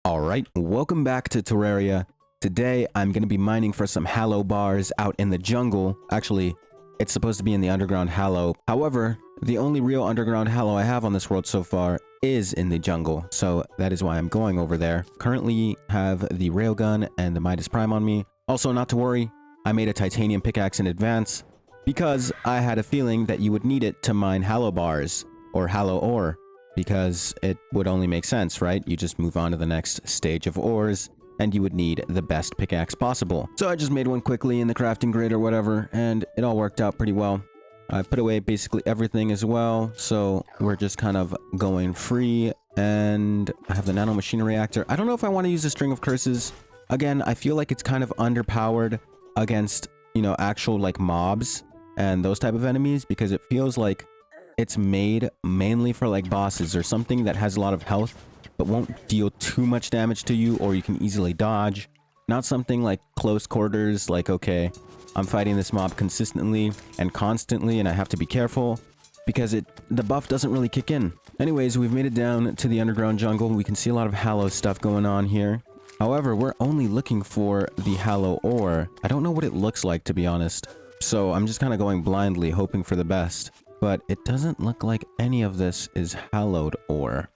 Alright, welcome back to Terraria. Today, I'm going to be mining for some Hallow bars out in the jungle. Actually, it's supposed to be in the underground Hallow. However, the only real underground Hallow I have on this world so far is in the jungle. So that is why I'm going over there. Currently have the railgun and the Midas Prime on me. Also, not to worry, I made a titanium pickaxe in advance because I had a feeling that you would need it to mine Hallow bars or Hallow ore. Because it would only make sense, right? You just move on to the next stage of ores, and you would need the best pickaxe possible. So I just made one quickly in the crafting grid or whatever, and it all worked out pretty well. I put away basically everything as well, so we're just kind of going free, and I have the nano machine reactor. I don't know if I want to use a string of curses. Again, I feel like it's kind of underpowered against, actual like mobs and those type of enemies, because it feels like it's made mainly for like bosses or something that has a lot of health but won't deal too much damage to you, or you can easily dodge. Not something like close quarters, like, okay, I'm fighting this mob consistently and constantly and I have to be careful because the buff doesn't really kick in. Anyways, we've made it down to the underground jungle. We can see a lot of Hallow stuff going on here. However, we're only looking for the Hallow ore. I don't know what it looks like, to be honest. So I'm just kind of going blindly, hoping for the best. But it doesn't look like any of this is hallowed ore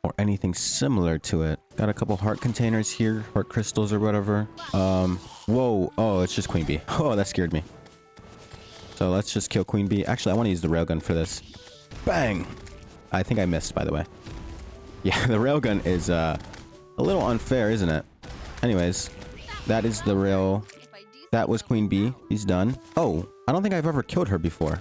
or anything similar to it. Got a couple heart containers here, heart crystals or whatever. Whoa. Oh, it's just Queen Bee. Oh, that scared me. So let's just kill Queen Bee. Actually, I want to use the railgun for this. Bang! I think I missed, by the way. Yeah, the railgun is a little unfair, isn't it? Anyways, that is the rail. That was Queen Bee. He's done. Oh, I don't think I've ever killed her before.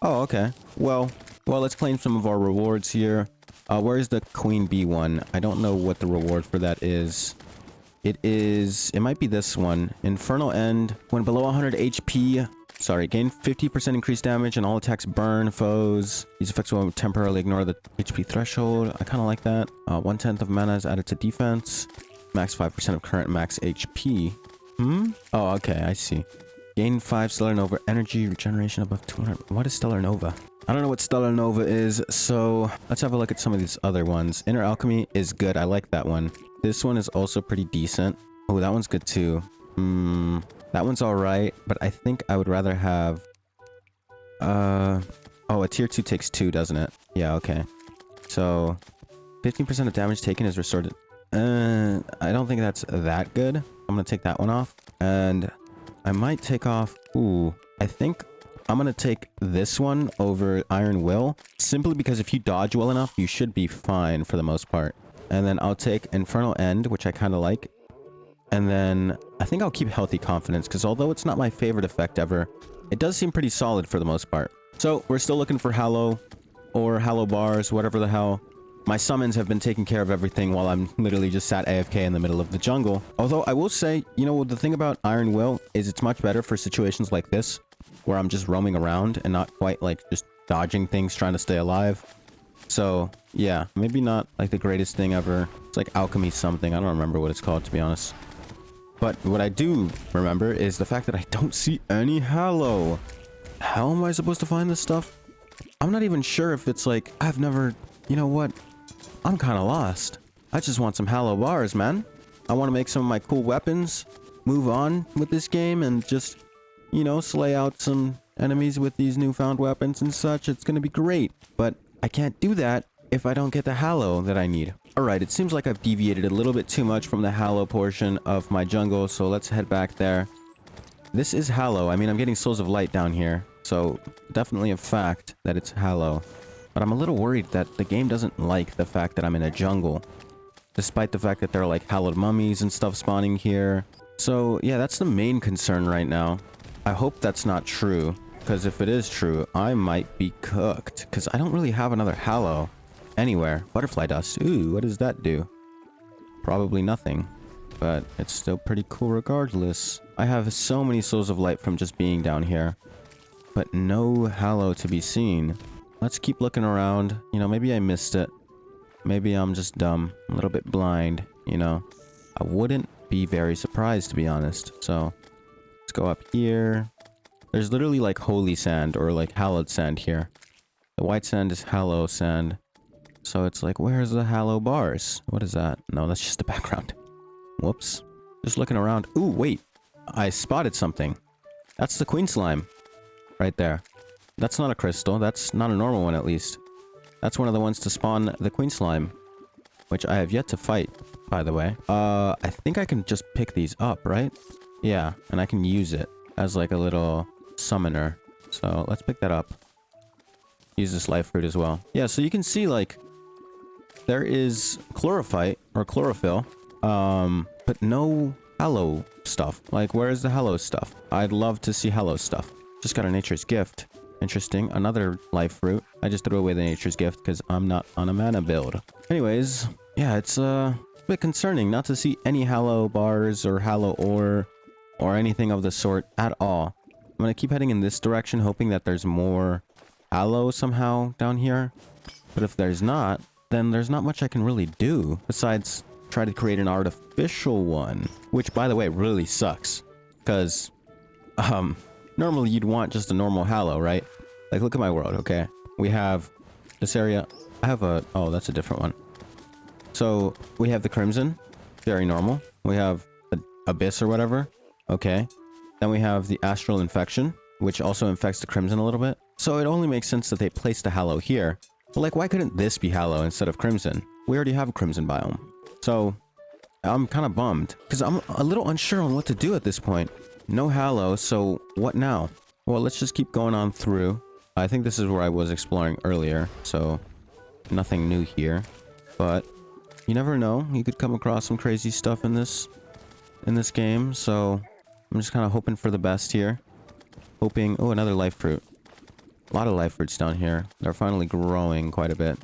Oh, okay. Well, let's claim some of our rewards here. Where's the Queen Bee one? I don't know what the reward for that is. It might be this one. Infernal End. When below 100 HP, gain 50% increased damage and all attacks burn foes. These effects will temporarily ignore the HP threshold. I kind of like that. 1/10 of mana is added to defense. Max 5% of current max HP. Oh, okay, I see. Gain 5 Stellar Nova energy, regeneration above 200. What is Stellar Nova? I don't know what Stellar Nova is, so let's have a look at some of these other ones. Inner Alchemy is good. I like that one. This one is also pretty decent. Oh, that one's good too. That one's alright, but I think I would rather have... Oh, a tier 2 takes 2, doesn't it? Yeah, okay. So, 15% of damage taken is restored. I don't think that's that good. I'm gonna take that one off. And I might take off... Ooh, I think I'm going to take this one over Iron Will. Simply because if you dodge well enough, you should be fine for the most part. And then I'll take Infernal End, which I kind of like. And then I think I'll keep Healthy Confidence, because although it's not my favorite effect ever, it does seem pretty solid for the most part. So we're still looking for Hallow or Hallow bars, whatever the hell. My summons have been taking care of everything while I'm literally just sat AFK in the middle of the jungle. Although I will say, the thing about Iron Will is it's much better for situations like this, where I'm just roaming around and not quite like just dodging things trying to stay alive. So yeah, maybe not like the greatest thing ever. It's like alchemy something. I don't remember what it's called, to be honest. But what I do remember is the fact that I don't see any Hallow. How am I supposed to find this stuff? I'm not even sure if it's like, I've never... You know what? I'm kind of lost. I just want some Hallow bars, man. I want to make some of my cool weapons, move on with this game, and just, slay out some enemies with these newfound weapons and such. It's going to be great. But I can't do that if I don't get the Hallow that I need. Alright, it seems like I've deviated a little bit too much from the Hallow portion of my jungle, so let's head back there. This is Hallow. I mean, I'm getting Souls of Light down here, so definitely a fact that it's Hallow. But I'm a little worried that the game doesn't like the fact that I'm in a jungle. Despite the fact that there are like hallowed mummies and stuff spawning here. So yeah, that's the main concern right now. I hope that's not true. Because if it is true, I might be cooked. Because I don't really have another Hallow anywhere. Butterfly dust. Ooh, what does that do? Probably nothing. But it's still pretty cool regardless. I have so many Souls of Light from just being down here. But no Hallow to be seen. Let's keep looking around. Maybe I missed it. Maybe I'm just dumb. A little bit blind, I wouldn't be very surprised, to be honest. So, let's go up here. There's literally like holy sand or like hallowed sand here. The white sand is Hallow sand. So it's like, where's the Hallow bars? What is that? No, that's just the background. Whoops. Just looking around. Ooh, wait. I spotted something. That's the queen slime. Right there. That's not a crystal. That's not a normal one, at least. That's one of the ones to spawn the queen slime. Which I have yet to fight, by the way. I think I can just pick these up, right? Yeah, and I can use it as like a little summoner. So let's pick that up. Use this life fruit as well. Yeah, so you can see like there is chlorophyte or chlorophyll, but no Hallow stuff. Like, where is the Hallow stuff? I'd love to see Hallow stuff. Just got a nature's gift. Interesting. Another life fruit. I just threw away the nature's gift because I'm not on a mana build. Anyways, yeah, it's a bit concerning not to see any Hallow bars or Hallow ore or anything of the sort at all. I'm gonna keep heading in this direction, hoping that there's more Hallow somehow down here. But if there's not, then there's not much I can really do besides try to create an artificial one, which, by the way, really sucks because normally you'd want just a normal Hallow, right? Like, look at my world. Okay, we have this area. I have a oh, that's a different one. So we have the crimson, very normal. We have the abyss or whatever. Okay, then we have the astral infection, which also infects the crimson a little bit. So it only makes sense that they placed the Hallow here. But like, why couldn't this be Hallow instead of crimson? We already have a crimson biome. So I'm kind of bummed because I'm a little unsure on what to do at this point. No Hallow, so what now? Well, let's just keep going on through. I think this is where I was exploring earlier, so nothing new here. But you never know. You could come across some crazy stuff in this game, so I'm just kind of hoping for the best here. Hoping... Oh, another life fruit. A lot of life fruits down here. They're finally growing quite a bit.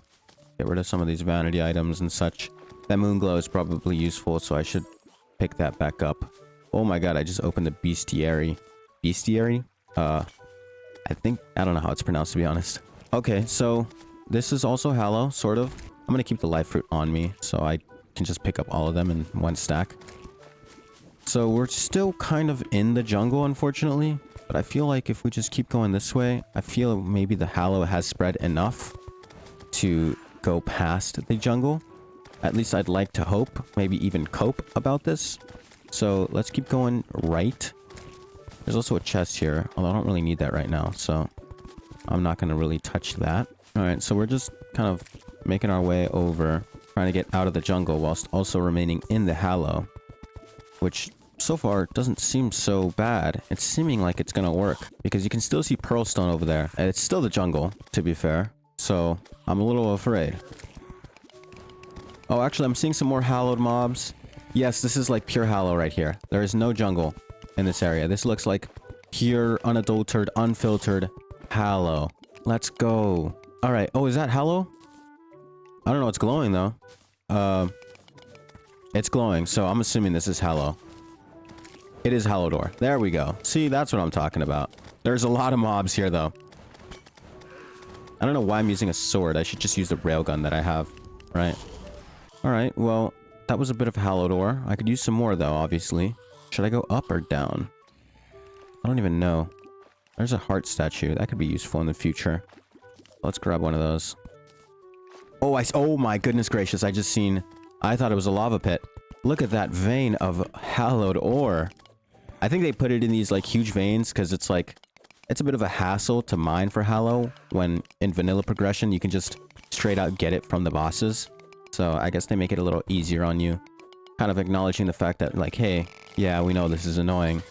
Get rid of some of these vanity items and such. That moon glow is probably useful, so I should pick that back up. Oh my god, I just opened the bestiary. Bestiary? I don't know how it's pronounced, to be honest. Okay, so this is also Hallow, sort of. I'm gonna keep the life fruit on me, so I can just pick up all of them in one stack. So we're still kind of in the jungle, unfortunately. But I feel like if we just keep going this way, I feel maybe the Hallow has spread enough to go past the jungle. At least I'd like to hope, maybe even cope about this. So let's keep going right. There's also a chest here, although I don't really need that right now, so I'm not going to really touch that. Alright, so we're just kind of making our way over, trying to get out of the jungle whilst also remaining in the Hallow, which so far doesn't seem so bad. It's seeming like it's gonna work because you can still see pearlstone over there, and it's still the jungle, to be fair, so I'm a little afraid. Oh, actually, I'm seeing some more hallowed mobs. Yes, this is like pure Hallow right here. There is no jungle in this area. This looks like pure, unadulterated, unfiltered Hallow. Let's go. All right. Oh, is that Hallow? I don't know. It's glowing though. It's glowing, so I'm assuming this is Hallow. It is Hallowed ore. There we go. See, that's what I'm talking about. There's a lot of mobs here though. I don't know why I'm using a sword. I should just use the railgun that I have. Right. All right. Well, that was a bit of Hallowed ore. I could use some more though, obviously. Should I go up or down? I don't even know. There's a heart statue. That could be useful in the future. Let's grab one of those. Oh, oh my goodness gracious. I just seen... I thought it was a lava pit. Look at that vein of Hallowed ore. I think they put it in these like huge veins because it's like... It's a bit of a hassle to mine for Hallow when in vanilla progression you can just straight out get it from the bosses. So I guess they make it a little easier on you. Kind of acknowledging the fact that like, hey, yeah, we know this is annoying.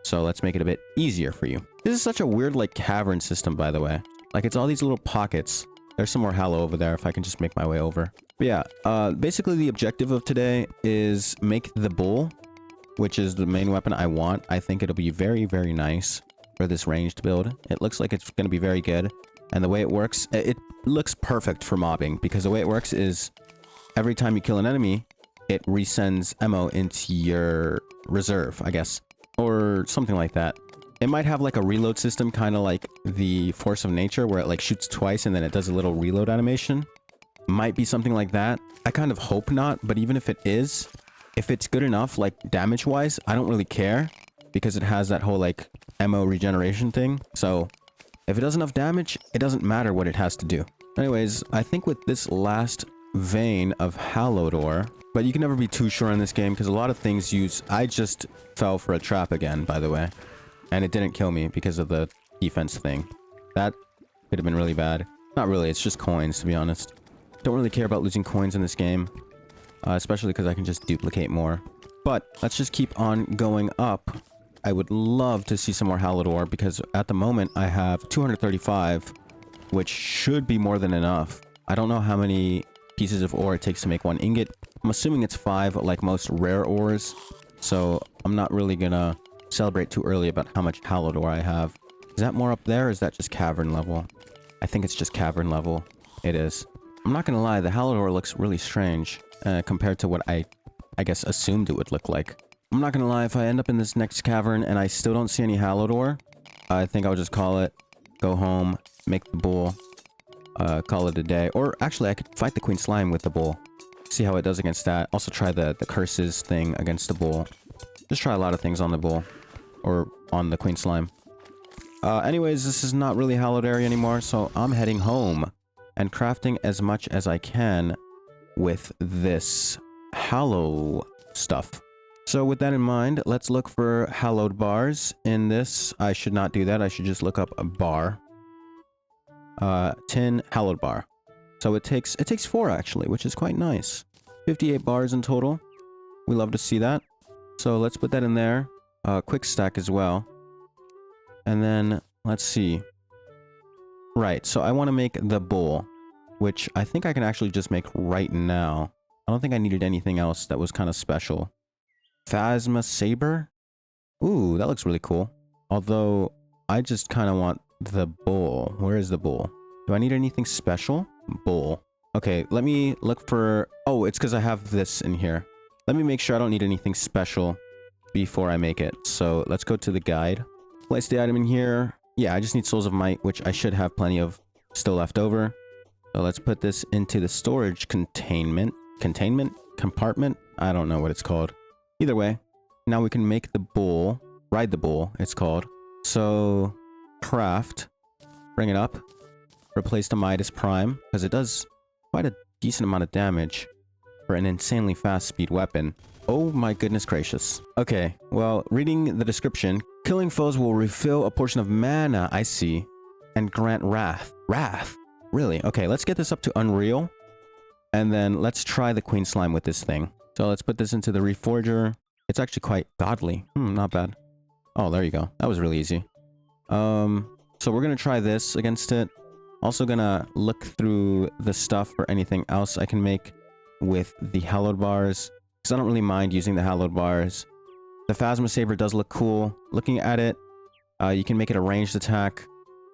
So let's make it a bit easier for you. This is such a weird like cavern system, by the way. Like it's all these little pockets. There's some more Hallow over there if I can just make my way over. But yeah, basically the objective of today is make the bull, which is the main weapon I want. I think it'll be very, very nice for this ranged build. It looks like it's going to be very good. And the way it works, it looks perfect for mobbing because the way it works is every time you kill an enemy, it resends ammo into your reserve, I guess, or something like that. It might have like a reload system, kind of like the Force of Nature, where it like shoots twice and then it does a little reload animation. Might be something like that. I kind of hope not, but even if it is, if it's good enough, like damage-wise, I don't really care because it has that whole like ammo regeneration thing. So if it does enough damage, it doesn't matter what it has to do. Anyways, I think with this last vein of Hallowed ore, but you can never be too sure in this game because a lot of things use... I just fell for a trap again, by the way. And it didn't kill me because of the defense thing. That could have been really bad. Not really, it's just coins, to be honest. Don't really care about losing coins in this game. Especially because I can just duplicate more. But let's just keep on going up. I would love to see some more Hallowed ore because at the moment I have 235, which should be more than enough. I don't know how many pieces of ore it takes to make one ingot. I'm assuming it's 5 like most rare ores. So I'm not really gonna celebrate too early about how much Hallowed ore I have. Is that more up there or is that just cavern level? I think it's just cavern level. It is. I'm not gonna lie, the Hallowed ore looks really strange compared to what I guess assumed it would look like. I'm not gonna lie, if I end up in this next cavern and I still don't see any Hallowed ore, I think I'll just call it, go home, make the bull, call it a day. Or actually, I could fight the Queen Slime with the bull. See how it does against that. Also try the curses thing against the bull. Just try a lot of things on the bull. Or on the Queen Slime. Anyways, this is not really Hallowed area anymore, so I'm heading home. And crafting as much as I can with this Hallow stuff. So with that in mind, let's look for Hallowed bars. In this, I should not do that. I should just look up a bar. Tin Hallowed bar. So it takes 4 actually, which is quite nice. 58 bars in total. We love to see that. So let's put that in there. Quick stack as well. And then let's see. Right, so I want to make the bull, which I think I can actually just make right now. I don't think I needed anything else that was kind of special. Phasma Saber? Ooh, that looks really cool. Although, I just kind of want the bull. Where is the bull? Do I need anything special? Bull. Okay, let me look for... Oh, it's because I have this in here. Let me make sure I don't need anything special before I make it. So, let's go to the guide. Place the item in here. Yeah, I just need Souls of Might, which I should have plenty of still left over. So let's put this into the storage containment compartment. I don't know what it's called. Either way, now we can make the bull, ride the bull, it's called. So, craft, bring it up, replace the Midas Prime, because it does quite a decent amount of damage for an insanely fast speed weapon. Oh my goodness gracious. Okay, well, reading the description, killing foes will refill a portion of mana, I see, and grant wrath. Wrath? Really? Okay, let's get this up to Unreal. And then let's try the Queen Slime with this thing. So let's put this into the Reforger. It's actually quite godly. Not bad. Oh, there you go. That was really easy. So we're gonna try this against it. Also gonna look through the stuff for anything else I can make with the Hallowed bars. Because I don't really mind using the Hallowed bars. The Phasma Saber does look cool. Looking at it, you can make it a ranged attack.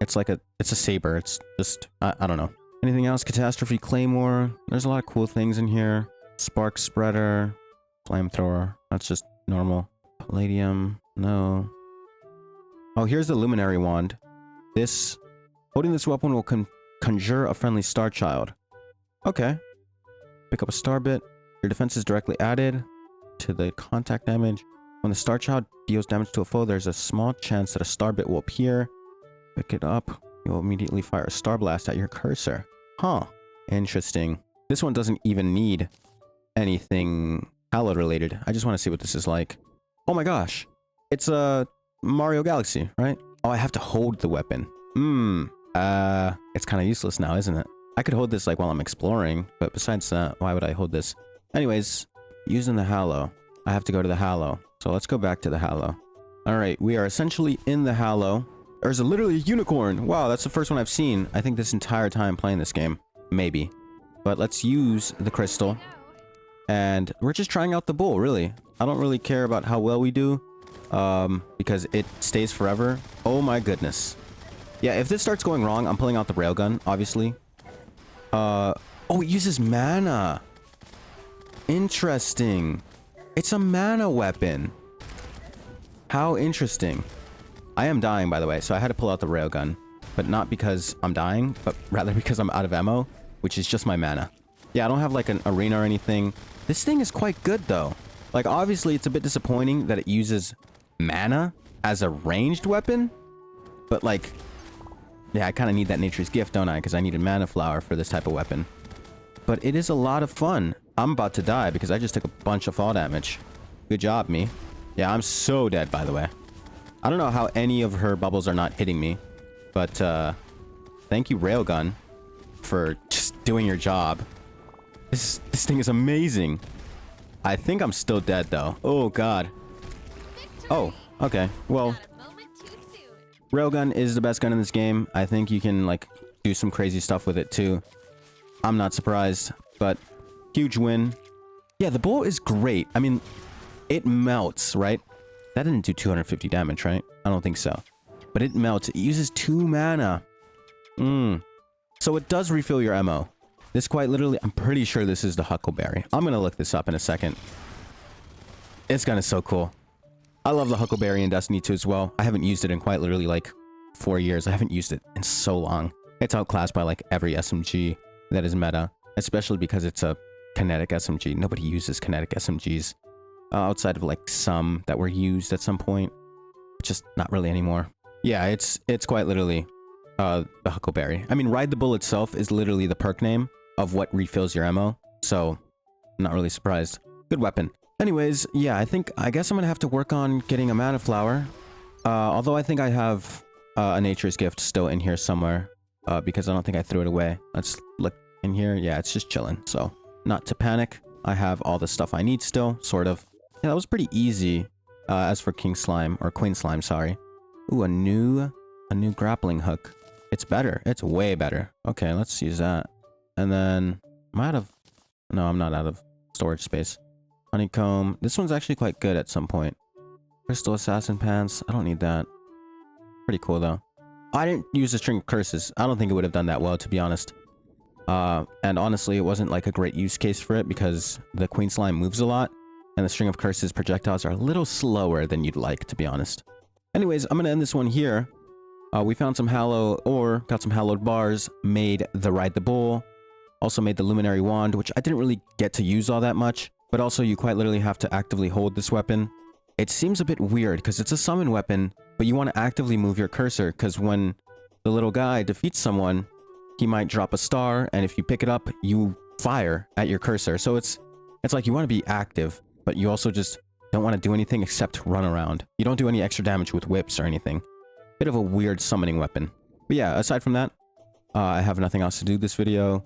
It's like it's a saber. It's just, I don't know. Anything else? Catastrophe Claymore. There's a lot of cool things in here. Spark Spreader. Flamethrower. That's just normal. Palladium. No. Oh, here's the Luminary Wand. Holding this weapon will conjure a friendly star child. Okay. Pick up a star bit. Your defense is directly added to the contact damage. When the star child deals damage to a foe, there's a small chance that a star bit will appear. Pick it up. You'll immediately fire a star blast at your cursor. Huh. Interesting. This one doesn't even need anything Hallowed related. I just want to see what this is like. Oh my gosh. It's a Mario Galaxy, right? Oh, I have to hold the weapon. It's kind of useless now, isn't it? I could hold this like while I'm exploring, but besides that, why would I hold this? Anyways, using the Hallow. I have to go to the Hallow. So let's go back to the Hallow. Alright, we are essentially in the Hallow. There's literally a unicorn. Wow, that's the first one I've seen, I think, this entire time playing this game. Maybe. But let's use the crystal. And we're just trying out the bull, really. I don't really care about how well we do. Because it stays forever. Oh my goodness. Yeah, if this starts going wrong, I'm pulling out the railgun, obviously. Oh, it uses mana. Interesting. It's a mana weapon. How interesting. I am dying, by the way, so I had to pull out the railgun. But not because I'm dying, but rather because I'm out of ammo, which is just my mana. Yeah, I don't have like an arena or anything. This thing is quite good, though. Like, obviously, it's a bit disappointing that it uses mana as a ranged weapon. But, like, Yeah, I kind of need that nature's gift, don't I? Because I need a mana flower for this type of weapon. But it is a lot of fun. I'm about to die because I just took a bunch of fall damage. Good job, me. Yeah, I'm so dead, by the way. I don't know how any of her bubbles are not hitting me. But, thank you, Railgun, for just doing your job. This thing is amazing. I think I'm still dead, though. Oh, God. Oh, okay. Well, Railgun is the best gun in this game. I think you can, like, do some crazy stuff with it, too. I'm not surprised, but huge win. Yeah, the bow is great. I mean, it melts, right? That didn't do 250 damage, right? I don't think so. But it melts. It uses 2 mana. So it does refill your ammo. This quite literally, I'm pretty sure this is the Huckleberry. I'm going to look this up in a second. It's kind of so cool. I love the Huckleberry in Destiny 2 as well. I haven't used it in quite literally like 4 years. I haven't used it in so long. It's outclassed by like every SMG that is meta, especially because it's a kinetic SMG. Nobody uses kinetic SMGs outside of like some that were used at some point. Just not really anymore. Yeah, it's quite literally the Huckleberry. I mean, Ride the Bull itself is literally the perk name of what refills your ammo. So, I'm not really surprised. Good weapon. Anyways, yeah, I guess I'm gonna have to work on getting a mana flower. Although I think I have a nature's gift still in here somewhere. Because I don't think I threw it away. Let's look in here. Yeah, it's just chilling. So, not to panic. I have all the stuff I need still, sort of. Yeah, that was pretty easy. As for King Slime, or Queen Slime, sorry. Ooh, a new grappling hook. It's better. It's way better. Okay, let's use that. And then, I'm out of... No, I'm not out of storage space. Honeycomb. This one's actually quite good at some point. Crystal Assassin Pants. I don't need that. Pretty cool, though. I didn't use a string of curses. I don't think it would have done that well, to be honest. And honestly, it wasn't like a great use case for it because the Queen Slime moves a lot. And the string of curses projectiles are a little slower than you'd like, to be honest. Anyways, I'm going to end this one here. We found some got some hallowed bars, made the Ride the Bull, also made the Luminary Wand, which I didn't really get to use all that much. But also, you quite literally have to actively hold this weapon. It seems a bit weird because it's a summon weapon, but you want to actively move your cursor because when the little guy defeats someone, he might drop a star, and if you pick it up, you fire at your cursor. So it's like you want to be active, but you also just don't want to do anything except run around. You don't do any extra damage with whips or anything. Bit of a weird summoning weapon. But yeah, aside from that, I have nothing else to do this video.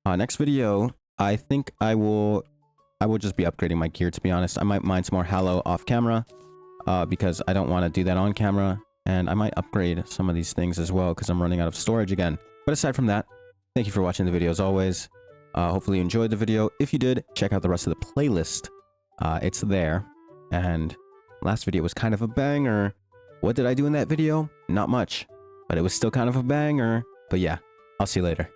Next video, I think I will just be upgrading my gear, to be honest. I might mine some more Hallow off camera, because I don't want to do that on camera. And I might upgrade some of these things as well, because I'm running out of storage again. But aside from that, thank you for watching the video as always. Hopefully you enjoyed the video. If you did, check out the rest of the playlist. It's there. And last video was kind of a banger. What did I do in that video? Not much. But it was still kind of a banger. But yeah, I'll see you later.